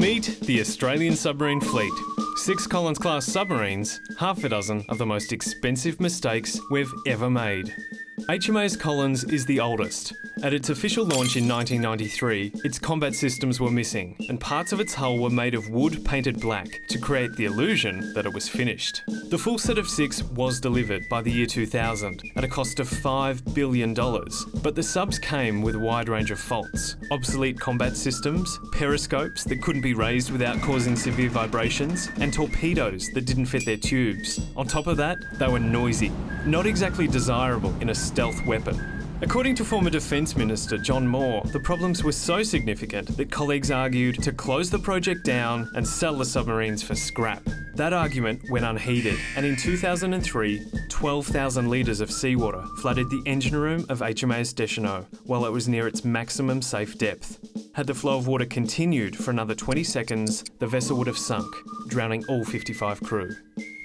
Meet the Australian submarine fleet. 6 Collins class submarines, half a dozen of the most expensive mistakes we've ever made. Hms Collins is the oldest. At its official launch in 1993, its combat systems were missing, and parts of its hull were made of wood painted black to create the illusion that it was finished. The full set of 6 was delivered by the year 2000 at a cost of $5 billion, but the subs came with a wide range of faults. Obsolete combat systems, periscopes that couldn't be raised without causing severe vibrations, and torpedoes that didn't fit their tubes. On top of that, they were noisy, not exactly desirable in a stealth weapon. According to former Defence Minister John Moore, the problems were so significant that colleagues argued to close the project down and sell the submarines for scrap. That argument went unheeded, and in 2003, 12,000 litres of seawater flooded the engine room of HMAS Deschanel while it was near its maximum safe depth. Had the flow of water continued for another 20 seconds, the vessel would have sunk, drowning all 55 crew.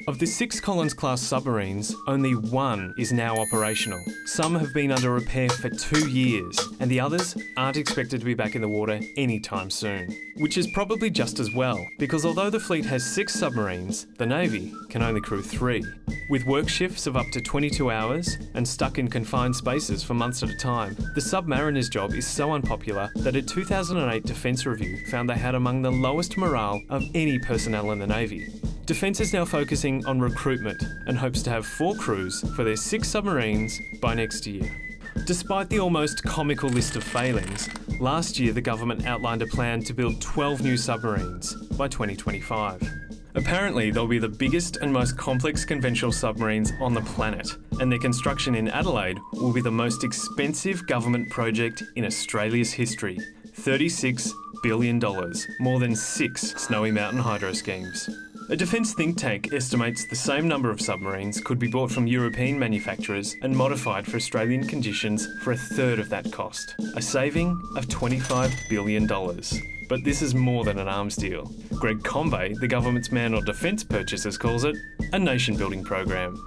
Of the 6 Collins class submarines, only 1 is now operational. Some have been under repair for 2 years, and the others aren't expected to be back in the water anytime soon. Which is probably just as well, because although the fleet has 6 submarines, the Navy can only crew 3. With work shifts of up to 22 hours and stuck in confined spaces for months at a time, the Submariner's job is so unpopular that a 2008 Defence Review found they had among the lowest morale of any personnel in the Navy. Defence is now focusing on recruitment and hopes to have 4 crews for their 6 submarines by next year. Despite the almost comical list of failings, last year the government outlined a plan to build 12 new submarines by 2025. Apparently, they'll be the biggest and most complex conventional submarines on the planet, and their construction in Adelaide will be the most expensive government project in Australia's history. $36 billion, more than 6 Snowy Mountain hydro schemes. A defence think tank estimates the same number of submarines could be bought from European manufacturers and modified for Australian conditions for a third of that cost, a saving of $25 billion. But this is more than an arms deal. Greg Conway, the government's man on defence purchases, calls it a nation-building program.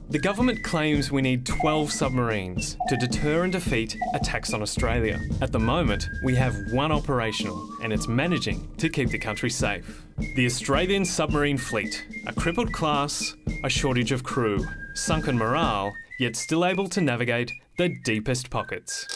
The government claims we need 12 submarines to deter and defeat attacks on Australia. At the moment, we have 1 operational, and it's managing to keep the country safe. The Australian submarine fleet, a crippled class, a shortage of crew, sunken morale, yet still able to navigate the deepest pockets.